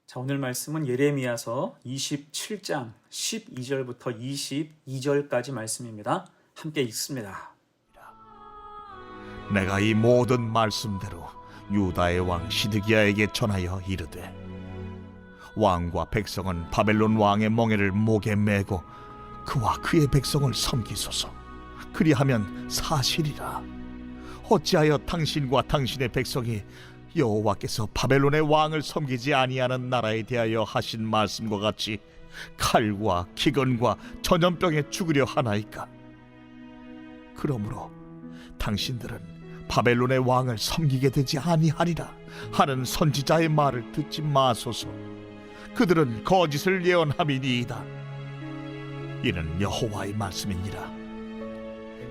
자, 오늘 말씀은 예레미야서 27장 12절부터 22절까지 말씀입니다. 함께 읽습니다. 내가 이 모든 말씀대로 유다의 왕 시드기야에게 전하여 이르되, 왕과 백성은 바벨론 왕의 멍에를 목에 메고 그와 그의 백성을 섬기소서. 그리하면 사실이라. 어찌하여 당신과 당신의 백성이 여호와께서 바벨론의 왕을 섬기지 아니하는 나라에 대하여 하신 말씀과 같이 칼과 기근과 전염병에 죽으려 하나이까? 그러므로 당신들은 바벨론의 왕을 섬기게 되지 아니하리라 하는 선지자의 말을 듣지 마소서. 그들은 거짓을 예언함이니이다. 이는 여호와의 말씀이니라.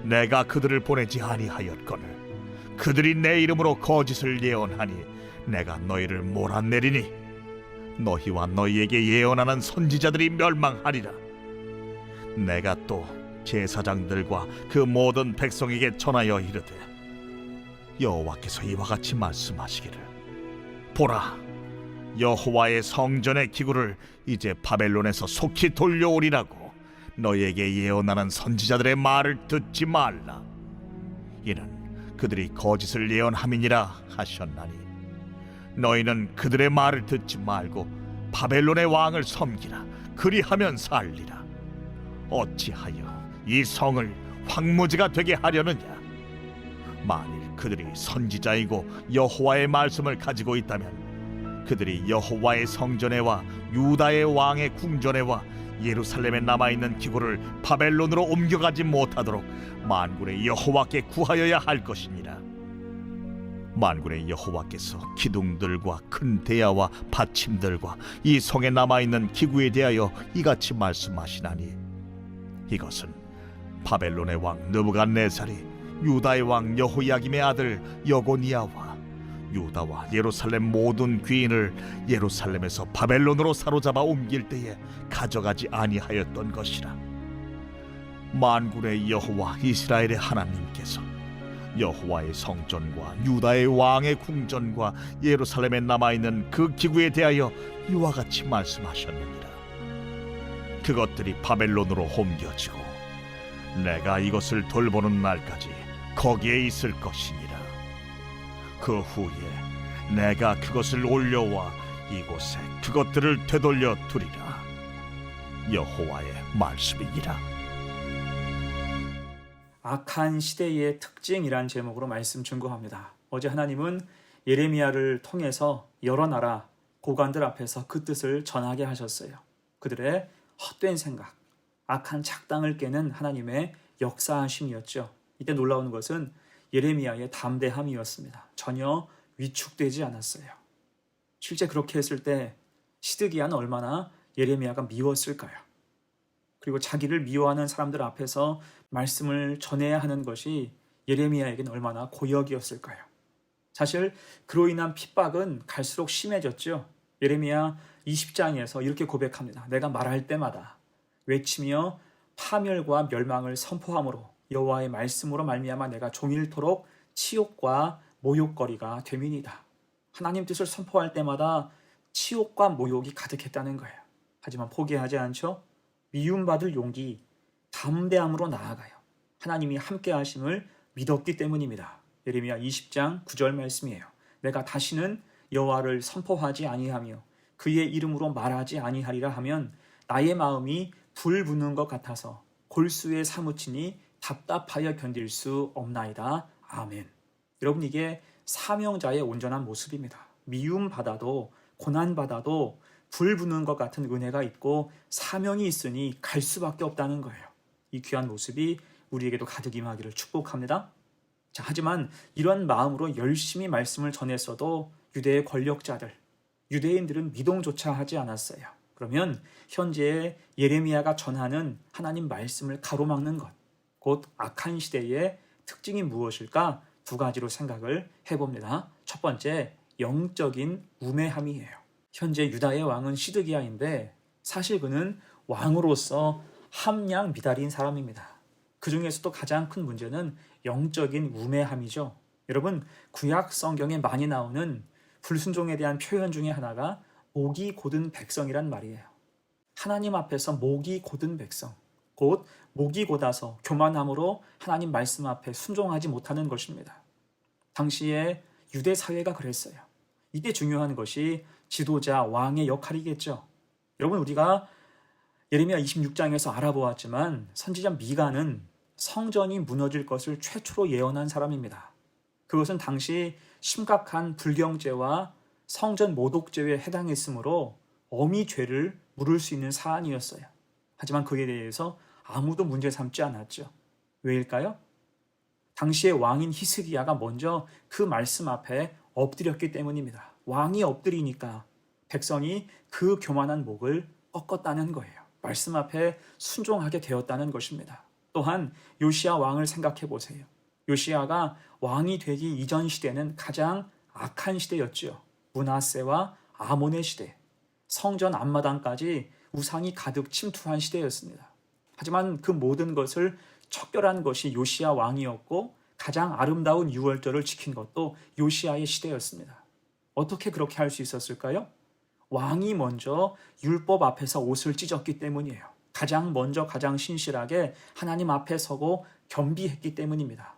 내가 그들을 보내지 아니하였거늘 그들이 내 이름으로 거짓을 예언하니 내가 너희를 몰아내리니 너희와 너희에게 예언하는 선지자들이 멸망하리라. 내가 또 제사장들과 그 모든 백성에게 전하여 이르되, 여호와께서 이와 같이 말씀하시기를, 보라, 여호와의 성전의 기구를 이제 바벨론에서 속히 돌려오리라고 너희에게 예언하는 선지자들의 말을 듣지 말라. 이는 그들이 거짓을 예언함이니라 하셨나니 너희는 그들의 말을 듣지 말고 바벨론의 왕을 섬기라. 그리하면 살리라. 어찌하여 이 성을 황무지가 되게 하려느냐? 만일 그들이 선지자이고 여호와의 말씀을 가지고 있다면 그들이 여호와의 성전에와 유다의 왕의 궁전에와 예루살렘에 남아있는 기구를 바벨론으로 옮겨가지 못하도록 만군의 여호와께 구하여야 할 것이니라. 만군의 여호와께서 기둥들과 큰 대야와 받침들과 이 성에 남아있는 기구에 대하여 이같이 말씀하시나니, 이것은 바벨론의 왕 느부갓네살이 유다의 왕 여호야김의 아들 여고니아와 유다와 예루살렘 모든 귀인을 예루살렘에서 바벨론으로 사로잡아 옮길 때에 가져가지 아니하였던 것이라. 만군의 여호와 이스라엘의 하나님께서 여호와의 성전과 유다의 왕의 궁전과 예루살렘에 남아있는 그 기구에 대하여 이와 같이 말씀하셨느니라. 그것들이 바벨론으로 옮겨지고 내가 이것을 돌보는 날까지 거기에 있을 것이니라. 그 후에 내가 그것을 올려와 이곳에 그것들을 되돌려 두리라. 여호와의 말씀이니라. 악한 시대의 특징이란 제목으로 말씀 증거합니다. 어제 하나님은 예레미야를 통해서 여러 나라 고관들 앞에서 그 뜻을 전하게 하셨어요. 그들의 헛된 생각, 악한 착당을 깨는 하나님의 역사하심이었죠. 이때 놀라운 것은 예레미야의 담대함이었습니다. 전혀 위축되지 않았어요. 실제 그렇게 했을 때 시드기야는 얼마나 예레미야가 미웠을까요? 그리고 자기를 미워하는 사람들 앞에서 말씀을 전해야 하는 것이 예레미야에게는 얼마나 고역이었을까요? 사실 그로 인한 핍박은 갈수록 심해졌죠. 예레미야 20장에서 이렇게 고백합니다. 내가 말할 때마다 외치며 파멸과 멸망을 선포함으로 여호와의 말씀으로 말미암아 내가 종일토록 치욕과 모욕거리가 됨이니이다. 하나님 뜻을 선포할 때마다 치욕과 모욕이 가득했다는 거예요. 하지만 포기하지 않죠. 미움받을 용기, 담대함으로 나아가요. 하나님이 함께 하심을 믿었기 때문입니다. 예레미야 20장 9절 말씀이에요. 내가 다시는 여호와를 선포하지 아니하며 그의 이름으로 말하지 아니하리라 하면 나의 마음이 불 붙는 것 같아서 골수에 사무치니 답답하여 견딜 수 없나이다. 아멘. 여러분, 이게 사명자의 온전한 모습입니다. 미움받아도 고난받아도 불 붙는 것 같은 은혜가 있고 사명이 있으니 갈 수밖에 없다는 거예요. 이 귀한 모습이 우리에게도 가득 임하기를 축복합니다. 자, 하지만 이런 마음으로 열심히 말씀을 전했어도 유대의 권력자들, 유대인들은 미동조차 하지 않았어요. 그러면 현재 예레미야가 전하는 하나님 말씀을 가로막는 것, 곧 악한 시대의 특징이 무엇일까? 두 가지로 생각을 해봅니다. 첫 번째, 영적인 우매함이에요. 현재 유다의 왕은 시드기야인데 사실 그는 왕으로서 함량 미달인 사람입니다. 그 중에서도 가장 큰 문제는 영적인 우매함이죠. 여러분, 구약 성경에 많이 나오는 불순종에 대한 표현 중에 하나가 목이 곧은 백성이란 말이에요. 하나님 앞에서 목이 곧은 백성, 곧 목이 곧아서 교만함으로 하나님 말씀 앞에 순종하지 못하는 것입니다. 당시에 유대 사회가 그랬어요. 이때 중요한 것이 지도자, 왕의 역할이겠죠. 여러분, 우리가 예레미야 26장에서 알아보았지만 선지자 미가는 성전이 무너질 것을 최초로 예언한 사람입니다. 그것은 당시 심각한 불경죄와 성전 모독죄에 해당했으므로 엄히 죄를 물을 수 있는 사안이었어요. 하지만 그에 대해서 아무도 문제 삼지 않았죠. 왜일까요? 당시의 왕인 히스기야가 먼저 그 말씀 앞에 엎드렸기 때문입니다. 왕이 엎드리니까 백성이 그 교만한 목을 꺾었다는 거예요. 말씀 앞에 순종하게 되었다는 것입니다. 또한 요시야 왕을 생각해 보세요. 요시야가 왕이 되기 이전 시대는 가장 악한 시대였지요. 므낫세와 아몬의 시대, 성전 앞마당까지 우상이 가득 침투한 시대였습니다. 하지만 그 모든 것을 척결한 것이 요시야 왕이었고 가장 아름다운 유월절을 지킨 것도 요시야의 시대였습니다. 어떻게 그렇게 할 수 있었을까요? 왕이 먼저 율법 앞에서 옷을 찢었기 때문이에요. 가장 먼저 가장 신실하게 하나님 앞에 서고 겸비했기 때문입니다.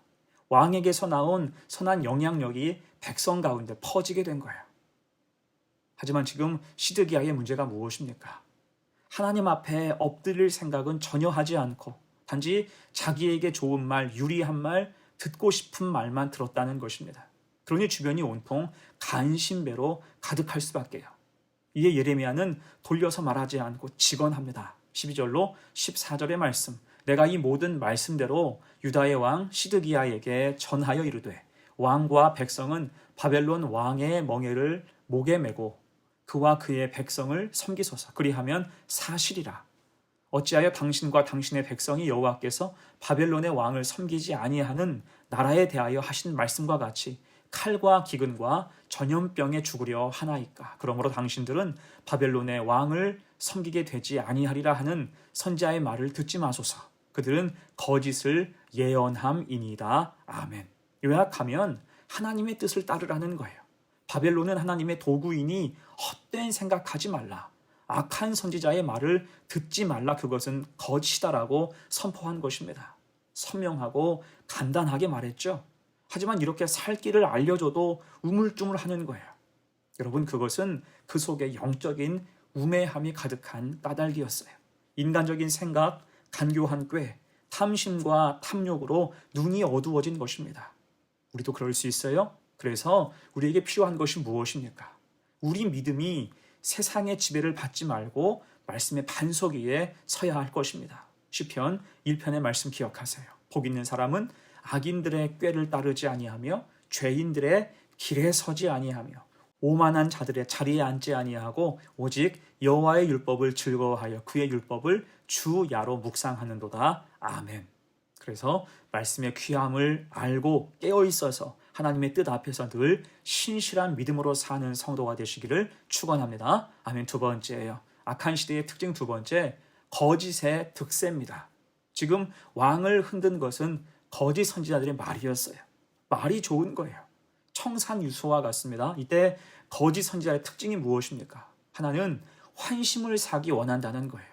왕에게서 나온 선한 영향력이 백성 가운데 퍼지게 된 거예요. 하지만 지금 시드기야의 문제가 무엇입니까? 하나님 앞에 엎드릴 생각은 전혀 하지 않고 단지 자기에게 좋은 말, 유리한 말, 듣고 싶은 말만 들었다는 것입니다. 그러니 주변이 온통 간신배로 가득할 수밖에요. 이에 예레미야는 돌려서 말하지 않고 직언합니다. 12절로 14절의 말씀. 내가 이 모든 말씀대로 유다의 왕 시드기야에게 전하여 이르되 왕과 백성은 바벨론 왕의 멍에를 목에 메고 그와 그의 백성을 섬기소서. 그리하면 사실이라. 어찌하여 당신과 당신의 백성이 여호와께서 바벨론의 왕을 섬기지 아니하는 나라에 대하여 하신 말씀과 같이 칼과 기근과 전염병에 죽으려 하나이까. 그러므로 당신들은 바벨론의 왕을 섬기게 되지 아니하리라 하는 선지자의 말을 듣지 마소서. 그들은 거짓을 예언함이니이다. 아멘. 요약하면 하나님의 뜻을 따르라는 거예요. 바벨론은 하나님의 도구이니 헛된 생각하지 말라. 악한 선지자의 말을 듣지 말라. 그것은 거짓이다라고 선포한 것입니다. 선명하고 간단하게 말했죠. 하지만 이렇게 살 길을 알려줘도 우물쭈물하는 거예요. 여러분, 그것은 그 속에 영적인 우매함이 가득한 까닭이었어요. 인간적인 생각, 간교한 꾀, 탐심과 탐욕으로 눈이 어두워진 것입니다. 우리도 그럴 수 있어요? 그래서 우리에게 필요한 것이 무엇입니까? 우리 믿음이 세상의 지배를 받지 말고 말씀의 반석 위에 서야 할 것입니다. 시편 1편의 말씀 기억하세요. 복 있는 사람은 악인들의 꾀를 따르지 아니하며 죄인들의 길에 서지 아니하며 오만한 자들의 자리에 앉지 아니하고 오직 여호와의 율법을 즐거워하여 그의 율법을 주야로 묵상하는도다. 아멘. 그래서 말씀의 귀함을 알고 깨어 있어서 하나님의 뜻 앞에서 늘 신실한 믿음으로 사는 성도가 되시기를 축원합니다. 아멘. 두 번째예요. 악한 시대의 특징 두 번째, 거짓의 득세입니다. 지금 왕을 흔든 것은 거짓 선지자들의 말이었어요. 말이 좋은 거예요. 청산유수와 같습니다. 이때 거짓 선지자의 특징이 무엇입니까? 하나는 환심을 사기 원한다는 거예요.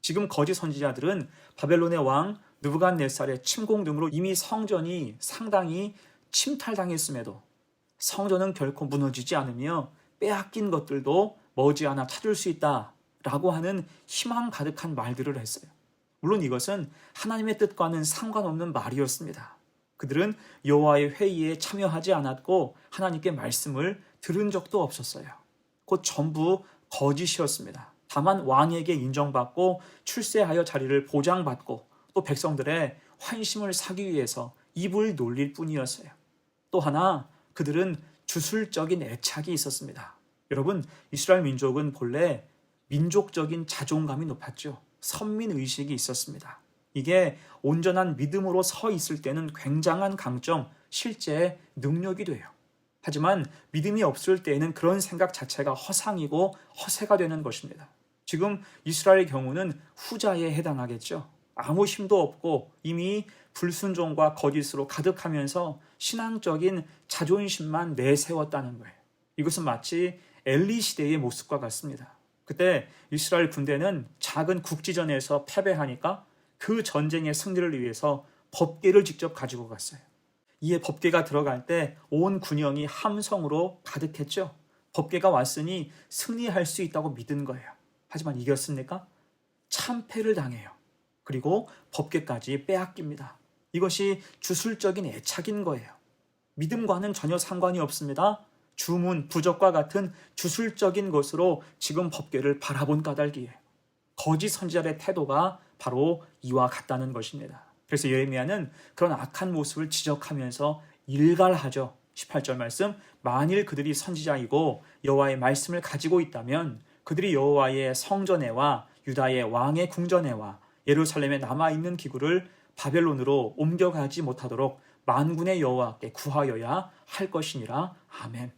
지금 거짓 선지자들은 바벨론의 왕 느부갓네살의 침공 등으로 이미 성전이 상당히 침탈당했음에도 성전은 결코 무너지지 않으며 빼앗긴 것들도 머지않아 찾을 수 있다라고 하는 희망 가득한 말들을 했어요. 물론 이것은 하나님의 뜻과는 상관없는 말이었습니다. 그들은 여호와의 회의에 참여하지 않았고 하나님께 말씀을 들은 적도 없었어요. 곧 전부 거짓이었습니다. 다만 왕에게 인정받고 출세하여 자리를 보장받고 또 백성들의 환심을 사기 위해서 입을 놀릴 뿐이었어요. 또 하나, 그들은 주술적인 애착이 있었습니다. 여러분, 이스라엘 민족은 본래 민족적인 자존감이 높았죠. 선민의식이 있었습니다. 이게 온전한 믿음으로 서 있을 때는 굉장한 강점, 실제 능력이 돼요. 하지만 믿음이 없을 때에는 그런 생각 자체가 허상이고 허세가 되는 것입니다. 지금 이스라엘의 경우는 후자에 해당하겠죠. 아무 힘도 없고 이미 불순종과 거짓으로 가득하면서 신앙적인 자존심만 내세웠다는 거예요. 이것은 마치 엘리 시대의 모습과 같습니다. 그때 이스라엘 군대는 작은 국지전에서 패배하니까 그 전쟁의 승리를 위해서 법궤를 직접 가지고 갔어요. 이에 법궤가 들어갈 때 온 군영이 함성으로 가득했죠. 법궤가 왔으니 승리할 수 있다고 믿은 거예요. 하지만 이겼습니까? 참패를 당해요. 그리고 법궤까지 빼앗깁니다. 이것이 주술적인 애착인 거예요. 믿음과는 전혀 상관이 없습니다. 주문, 부적과 같은 주술적인 것으로 지금 법궤를 바라본 까닭이에요. 거짓 선지자의 태도가 바로 이와 같다는 것입니다. 그래서 예레미야는 그런 악한 모습을 지적하면서 일갈하죠. 18절 말씀, 만일 그들이 선지자이고 여호와의 말씀을 가지고 있다면 그들이 여호와의 성전에와 유다의 왕의 궁전에와 예루살렘에 남아있는 기구를 바벨론으로 옮겨가지 못하도록 만군의 여호와께 구하여야 할 것이니라. 아멘.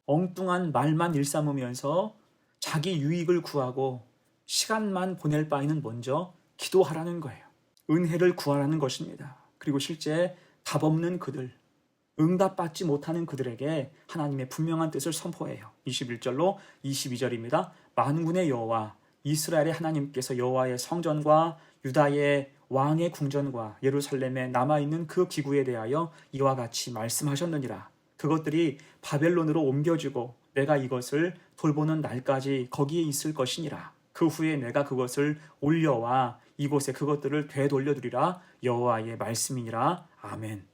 엉뚱한 말만 일삼으면서 자기 유익을 구하고 시간만 보낼 바에는 먼저 기도하라는 거예요. 은혜를 구하라는 것입니다. 그리고 실제 답 없는 그들, 응답받지 못하는 그들에게 하나님의 분명한 뜻을 선포해요. 21절로 22절입니다. 만군의 여호와 이스라엘의 하나님께서 여호와의 성전과 유다의 왕의 궁전과 예루살렘에 남아있는 그 기구에 대하여 이와 같이 말씀하셨느니라. 그것들이 바벨론으로 옮겨지고 내가 이것을 돌보는 날까지 거기에 있을 것이니라. 그 후에 내가 그것을 올려와 이곳에 그것들을 되돌려두리라. 여호와의 말씀이니라. 아멘.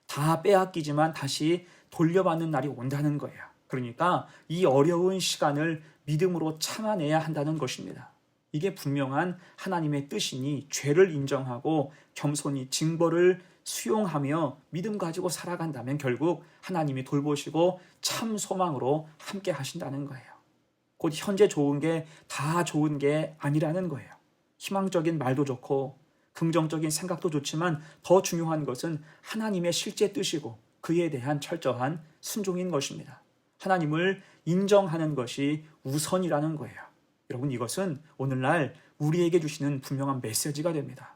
다 빼앗기지만 다시 돌려받는 날이 온다는 거예요. 그러니까 이 어려운 시간을 믿음으로 참아내야 한다는 것입니다. 이게 분명한 하나님의 뜻이니 죄를 인정하고 겸손히 징벌을 수용하며 믿음 가지고 살아간다면 결국 하나님이 돌보시고 참 소망으로 함께 하신다는 거예요. 곧 현재 좋은 게 다 좋은 게 아니라는 거예요. 희망적인 말도 좋고 긍정적인 생각도 좋지만 더 중요한 것은 하나님의 실제 뜻이고 그에 대한 철저한 순종인 것입니다. 하나님을 인정하는 것이 우선이라는 거예요. 여러분, 이것은 오늘날 우리에게 주시는 분명한 메시지가 됩니다.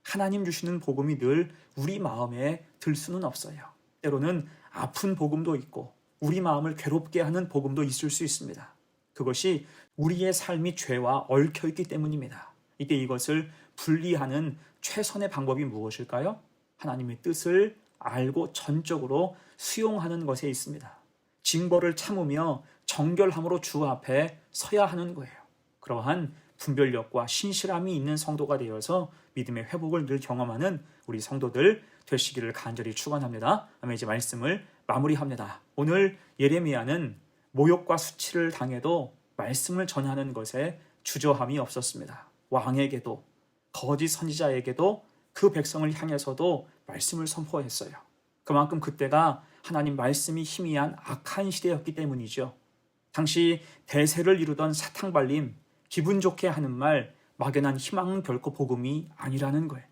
하나님 주시는 복음이 늘 우리 마음에 들 수는 없어요. 때로는 아픈 복음도 있고 우리 마음을 괴롭게 하는 복음도 있을 수 있습니다. 그것이 우리의 삶이 죄와 얽혀있기 때문입니다. 이때 이것을 분리하는 최선의 방법이 무엇일까요? 하나님의 뜻을 알고 전적으로 수용하는 것에 있습니다. 징벌을 참으며 정결함으로 주 앞에 서야 하는 거예요. 그러한 분별력과 신실함이 있는 성도가 되어서 믿음의 회복을 늘 경험하는 우리 성도들 되시기를 간절히 축원합니다. 아멘. 이제 말씀을 마무리합니다. 오늘 예레미야는 모욕과 수치를 당해도 말씀을 전하는 것에 주저함이 없었습니다. 왕에게도 거짓 선지자에게도 그 백성을 향해서도 말씀을 선포했어요. 그만큼 그때가 하나님 말씀이 희미한 악한 시대였기 때문이죠. 당시 대세를 이루던 사탕발림, 기분 좋게 하는 말, 막연한 희망은 결코 복음이 아니라는 거예요.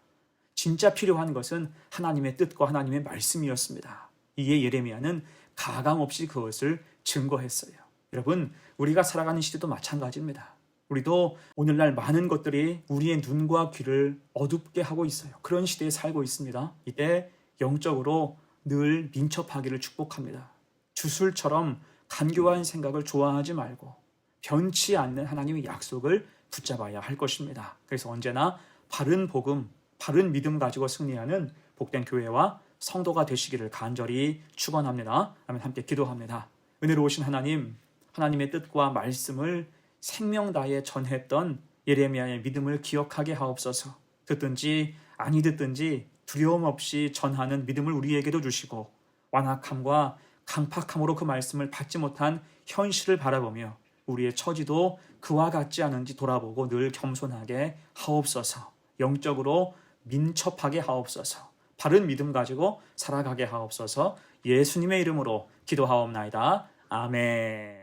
진짜 필요한 것은 하나님의 뜻과 하나님의 말씀이었습니다. 이에 예레미야는 가감없이 그것을 증거했어요. 여러분, 우리가 살아가는 시대도 마찬가지입니다. 우리도 오늘날 많은 것들이 우리의 눈과 귀를 어둡게 하고 있어요. 그런 시대에 살고 있습니다. 이때 영적으로 늘 민첩하기를 축복합니다. 주술처럼 간교한 생각을 좋아하지 말고 변치 않는 하나님의 약속을 붙잡아야 할 것입니다. 그래서 언제나 바른 복음, 바른 믿음 가지고 승리하는 복된 교회와 성도가 되시기를 간절히 축원합니다. 아멘. 함께 기도합니다. 은혜로우신 하나님, 하나님의 뜻과 말씀을 생명 다해 전했던 예레미야의 믿음을 기억하게 하옵소서. 듣든지 아니 듣든지 두려움 없이 전하는 믿음을 우리에게도 주시고 완악함과 강팍함으로 그 말씀을 받지 못한 현실을 바라보며 우리의 처지도 그와 같지 않은지 돌아보고 늘 겸손하게 하옵소서. 영적으로 민첩하게 하옵소서. 바른 믿음 가지고 살아가게 하옵소서. 예수님의 이름으로 기도하옵나이다. 아멘.